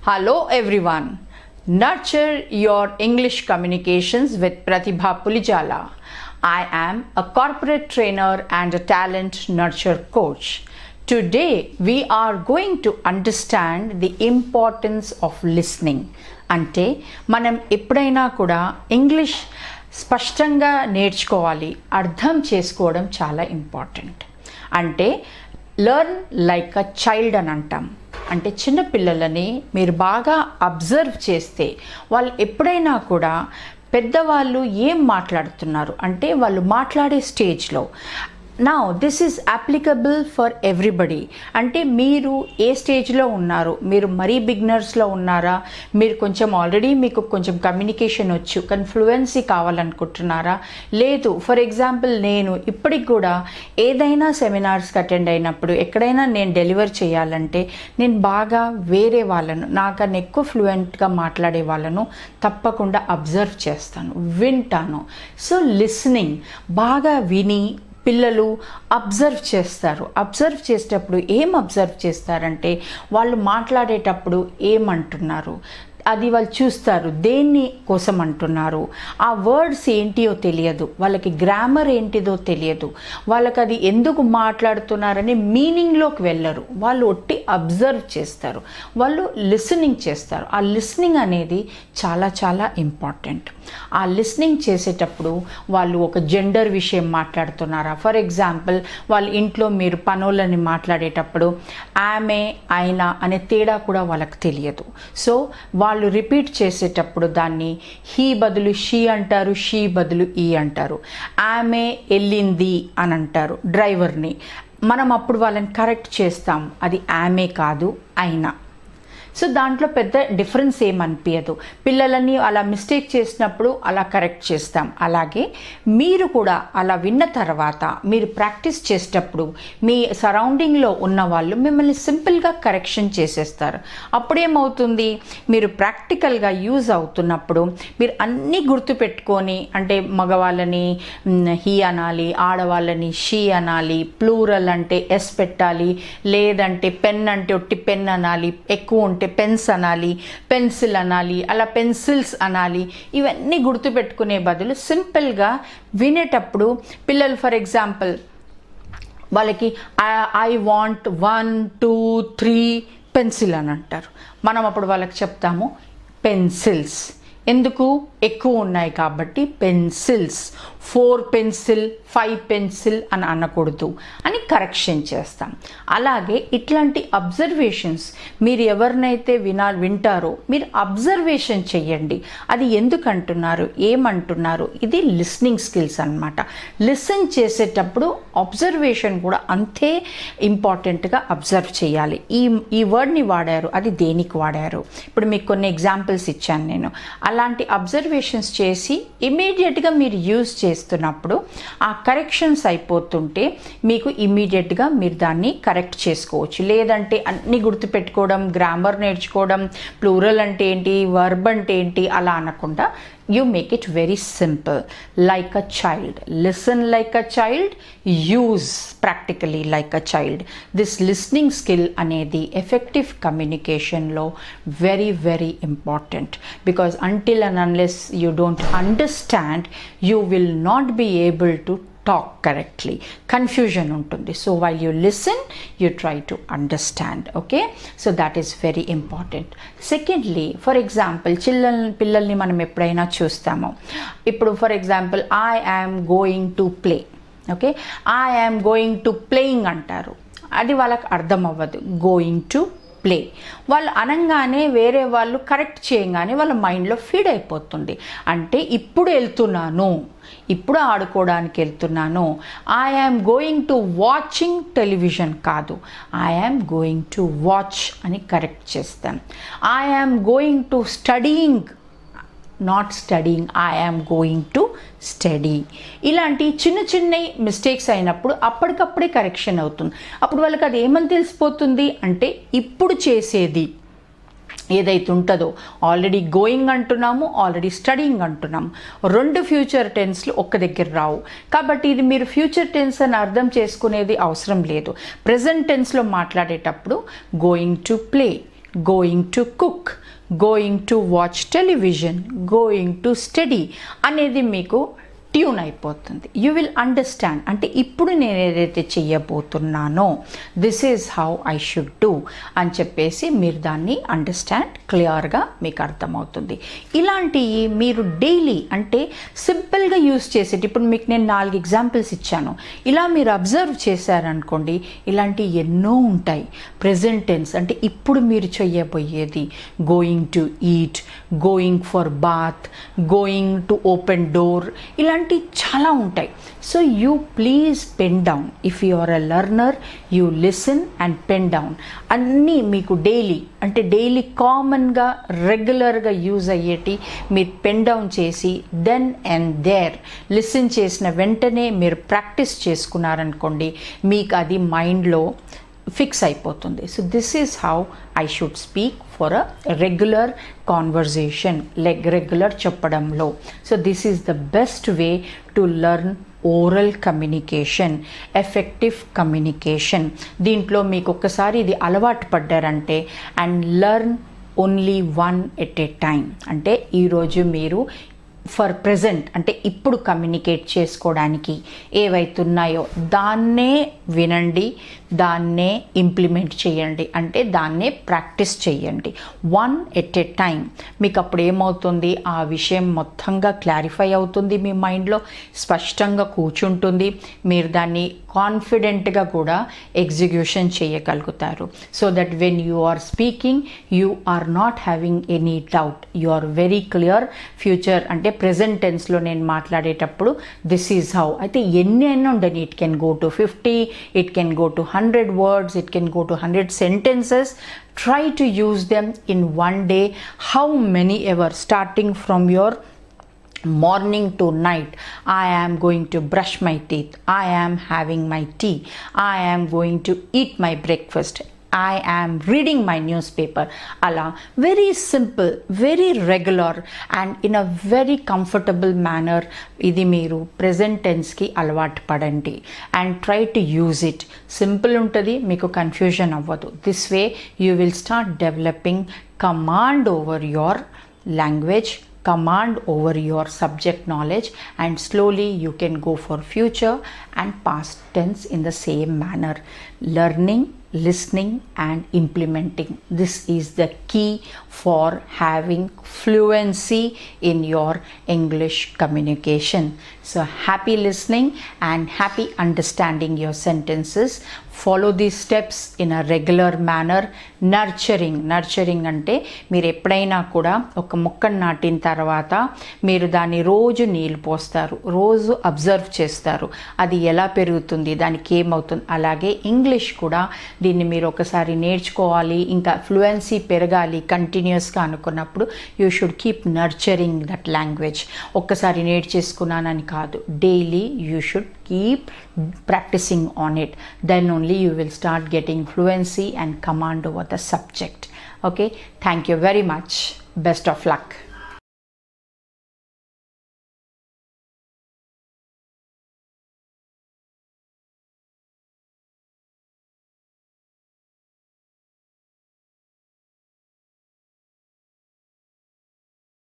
Hello everyone. Nurture your English communications with Pratibha Pulijala. I am a corporate trainer and a talent nurture coach. Today we are going to understand the importance of listening. అంటే మనం ఎప్పుడైనా కూడా English స్పష్టంగా నేర్చుకోవాలి, అర్థం చేసుకోవడం చాలా important. అంటే లెర్న్ లైక్ అ చైల్డ్ అని అంటాం. అంటే చిన్నపిల్లలని మీరు బాగా అబ్జర్వ్ చేస్తే వాళ్ళు ఎప్పుడైనా కూడా పెద్దవాళ్ళు ఏం మాట్లాడుతున్నారు అంటే వాళ్ళు మాట్లాడే స్టేజ్లో now this is applicable for everybody. అంటే మీరు ఏ స్టేజ్లో ఉన్నారు, మీరు మరీ బిగినర్స్లో ఉన్నారా, మీరు కొంచెం ఆల్రెడీ మీకు కొంచెం కమ్యూనికేషన్ వచ్చు కానీ ఫ్లూయెన్సీ కావాలనుకుంటున్నారా, లేదు ఫర్ ఎగ్జాంపుల్ నేను ఇప్పటికి కూడా ఏదైనా సెమినార్స్కి అటెండ్ అయినప్పుడు ఎక్కడైనా నేను డెలివర్ చేయాలంటే నేను బాగా వేరే వాళ్ళను నాకన్నా ఎక్కువ ఫ్లూయెంట్గా మాట్లాడే వాళ్ళను తప్పకుండా అబ్జర్వ్ చేస్తాను, వింటాను. సో లిసనింగ్ బాగా విని పిల్లలు అబ్జర్వ్ చేస్తారు. అబ్జర్వ్ చేసేటప్పుడు ఏం అబ్జర్వ్ చేస్తారంటే వాళ్ళు మాట్లాడేటప్పుడు ఏమంటున్నారు అది వాళ్ళు చూస్తారు, దేన్ని కోసం అంటున్నారు, ఆ వర్డ్స్ ఏంటియో తెలియదు, వాళ్ళకి గ్రామర్ ఏంటిదో తెలియదు, వాళ్ళకి అది ఎందుకు మాట్లాడుతున్నారని మీనింగ్లోకి వెళ్ళరు, వాళ్ళు ఒట్టి అబ్జర్వ్ చేస్తారు, వాళ్ళు లిసనింగ్ చేస్తారు. ఆ లిసనింగ్ అనేది చాలా చాలా ఇంపార్టెంట్. ఆ లిసనింగ్ చేసేటప్పుడు వాళ్ళు ఒక జెండర్ విషయం మాట్లాడుతున్నారా, ఫర్ ఎగ్జాంపుల్ వాళ్ళ ఇంట్లో మీరు పనులని మాట్లాడేటప్పుడు ఆమె ఆయన అనే తేడా కూడా వాళ్ళకి తెలియదు. సో వాళ్ళు రిపీట్ చేసేటప్పుడు దాన్ని హీ బదులు షీ అంటారు, షీ బదులు ఈ అంటారు, ఆమె వెళ్ళింది అని అంటారు డ్రైవర్ని. మనం అప్పుడు వాళ్ళని కరెక్ట్ చేస్తాం, అది ఆమె కాదు అయినా. సో దాంట్లో పెద్ద డిఫరెన్స్ ఏమనిపించదు. పిల్లలని అలా మిస్టేక్ చేసినప్పుడు అలా కరెక్ట్ చేస్తాం. అలాగే మీరు కూడా అలా విన్న తర్వాత మీరు ప్రాక్టీస్ చేసేటప్పుడు మీ సరౌండింగ్లో ఉన్న వాళ్ళు మిమ్మల్ని సింపుల్గా కరెక్షన్ చేసేస్తారు. అప్పుడేమవుతుంది, మీరు ప్రాక్టికల్గా యూజ్ అవుతున్నప్పుడు మీరు అన్నీ గుర్తుపెట్టుకొని, అంటే మగవాళ్ళని హీ అనాలి, ఆడవాళ్ళని షీ అనాలి, ప్లూరల్ అంటే ఎస్ పెట్టాలి, లేదంటే పెన్ అంటే ఒట్టి పెన్ అనాలి, ఎక్కువ ఉంటే పెన్స్ అనాలి, పెన్సిల్ అనాలి, అలా పెన్సిల్స్ అనాలి. ఇవన్నీ గుర్తుపెట్టుకునే బదులు సింపుల్గా వినేటప్పుడు పిల్లలు ఫర్ ఎగ్జాంపుల్ వాళ్ళకి ఐ వాంట్ 1 2 3 పెన్సిల్ అని అంటారు. మనం అప్పుడు వాళ్ళకి చెప్తాము పెన్సిల్స్. ఎందుకు, ఎక్కువ ఉన్నాయి కాబట్టి పెన్సిల్స్. 4 పెన్సిల్ 5 పెన్సిల్ అని అనకూడదు అని కరెక్షన్ చేస్తాం. అలాగే ఇట్లాంటి అబ్జర్వేషన్స్ మీరు ఎవరినైతే వింటారో మీరు అబ్జర్వేషన్ చెయ్యండి. అది ఎందుకు అంటున్నారు, ఏమంటున్నారు, ఇది లిస్నింగ్ స్కిల్స్ అన్నమాట. లిసన్ చేసేటప్పుడు అబ్జర్వేషన్ కూడా అంతే ఇంపార్టెంట్గా అబ్జర్వ్ చేయాలి. ఈ వర్డ్ని వాడారు, అది దేనికి వాడారు, ఇప్పుడు మీకు కొన్ని ఎగ్జాంపుల్స్ ఇచ్చాను నేను. అలాంటి అబ్జర్వేషన్స్ చేసి ఇమీడియట్గా మీరు యూజ్ చేస్తున్నప్పుడు ఆ కరెక్షన్స్ అయిపోతుంటే మీకు ఇమీడియట్గా మీరు దాన్ని కరెక్ట్ చేసుకోవచ్చు. లేదంటే అన్నీ గుర్తుపెట్టుకోవడం, గ్రామర్ నేర్చుకోవడం, ప్లూరల్ అంటే ఏంటి, వర్బ్ అంటే ఏంటి అలా అనకుండా you make it very simple, like a child. Listen like a child, use practically like a child. This listening skill anedi effective communication lo very very important, because until and unless you don't understand, you will not be able to talk correctly. Confusion untundi. So while you listen, you try to understand. Okay, so that is very important. Secondly, for example, పిల్లల్ని మనం ఎప్పుడైనా చూస్తాము. ఇప్పుడు for example I am going to play. Okay, I am going to playing అంటారు, అది వాళ్ళకి అర్థం అవ్వదు. గోయింగ్ టు ప్లే వాళ్ళు అనంగానే వేరే వాళ్ళు కరెక్ట్ చేయగానే వాళ్ళ మైండ్లో ఫీడ్ అయిపోతుంది. అంటే ఇప్పుడు వెళ్తున్నాను, ఇప్పుడు ఆడుకోవడానికి వెళ్తున్నాను. I am going to watching television కాదు, I am going to watch అని కరెక్ట్ చేస్తాం. I am going to studying, not studying, I am going to study. ఇలాంటి చిన్న చిన్న మిస్టేక్స్ అయినప్పుడు అప్పటికప్పుడే కరెక్షన్ అవుతుంది. అప్పుడు వాళ్ళకి అది ఏమని తెలిసిపోతుంది అంటే ఇప్పుడు చేసేది ఏదైతే ఉంటుందో, ఆల్రెడీ గోయింగ్ అంటున్నాము, ఆల్రెడీ స్టడీయింగ్ అంటున్నాము, 2 ఫ్యూచర్ టెన్స్లు ఒక్క దగ్గర రావు. కాబట్టి ఇది మీరు ఫ్యూచర్ టెన్స్ అని అర్థం చేసుకునేది అవసరం లేదు. ప్రెజెంట్ టెన్స్లో మాట్లాడేటప్పుడు going to play, going to cook, going to watch television, going to study అనేది మీకు ట్యూన్ అయిపోతుంది. యూ విల్ అండర్స్టాండ్, అంటే ఇప్పుడు నేను ఏదైతే చెయ్యబోతున్నానో this is how I should do అని చెప్పేసి మీరు దాన్ని అండర్స్టాండ్ క్లియర్గా మీకు అర్థమవుతుంది. ఇలాంటివి మీరు డైలీ అంటే సింపుల్గా యూజ్ చేసేటి, ఇప్పుడు మీకు నేను 4 ఎగ్జాంపుల్స్ ఇచ్చాను, ఇలా మీరు అబ్జర్వ్ చేశారనుకోండి ఇలాంటివి ఎన్నో ఉంటాయి. ప్రెజెంట్ టెన్స్ అంటే ఇప్పుడు మీరు చెయ్యబోయేది, going to eat, going for bath, going to open door, ఇలాంటి చాలా ఉంటాయి. So you please pen down. If you are a learner you listen and pen down. అన్నీ మీకు డైలీ అంటే డైలీ కామన్గా రెగ్యులర్గా యూజ్ అయ్యేటి మీరు పెన్ డౌన్ చేసి దెన్ అండ్ దేర్ లిసన్ చేసిన వెంటనే మీరు ప్రాక్టీస్ చేసుకున్నారనుకోండి మీకు అది మైండ్లో ఫిక్స్ అయిపోతుంది. So this is how I should speak for a regular conversation, regular చెప్పడంలో. So this is the best way to learn oral communication, effective communication. దీంట్లో మీకు ఒక్కసారి ఇది అలవాటు పడ్డారంటే and learn only one at a time. అంటే ఈరోజు మీరు ఫర్ ప్రజెంట్ అంటే ఇప్పుడు కమ్యూనికేట్ చేసుకోవడానికి ఏవైతున్నాయో దాన్నే వినండి, దాన్నే ఇంప్లిమెంట్ చేయండి, అంటే దాన్నే ప్రాక్టీస్ చేయండి వన్ ఎట్ ఏ టైం. మీకు అప్పుడు ఏమవుతుంది, ఆ విషయం మొత్తంగా క్లారిఫై అవుతుంది, మీ మైండ్లో స్పష్టంగా కూర్చుంటుంది, మీరు దాన్ని కాన్ఫిడెంట్గా కూడా ఎగ్జిక్యూషన్ చేయగలుగుతారు. So that when you are speaking you are not having any doubt, you are very clear. Future అంటే ప్రెజెంట్ టెన్స్లో నేను మాట్లాడేటప్పుడు దిస్ ఈజ్ హౌ, అయితే ఎన్ని ఉండని, it can go to 50, it can go to 100 words, it can go to 100 sentences. Try to use them in one day, how many ever, starting from your morning to night. I am going to brush my teeth, I am having my tea, I am going to eat my breakfast, I am reading my newspaper. Ala very simple, very regular and in a very comfortable manner ఇది మీరు present టెన్స్కి అలవాటు పడండి and try to use it. Simple ఉంటుంది, మీకు confusion అవ్వదు. This way you will start developing command over your language, command over your subject knowledge, and slowly you can go for future and past tense in the same manner. Learning, listening and implementing, this is the key for having fluency in your English communication. So happy listening and happy understanding your sentences. Follow these steps in a regular manner. Nurturing అంటే మీరు ఎప్పుడైనా కూడా ఒక మొక్కను నాటిన తర్వాత మీరు దాన్ని రోజు నీళ్ళు పోస్తారు, రోజు అబ్జర్వ్ చేస్తారు, అది ఎలా పెరుగుతుంది, దానికి ఏమవుతుంది. అలాగే ఇంగ్లీష్ కూడా దీన్ని మీరు ఒకసారి నేర్చుకోవాలి, ఇంకా ఫ్లూయెన్సీ పెరగాలి కంటిన్యూస్గా అనుకున్నప్పుడు you should keep nurturing that language. ఒక్కసారి నేర్చేసుకున్నానని కాదు, daily you should keep practicing on it, then only you will start getting fluency and command over the subject. Okay, thank you very much, best of luck.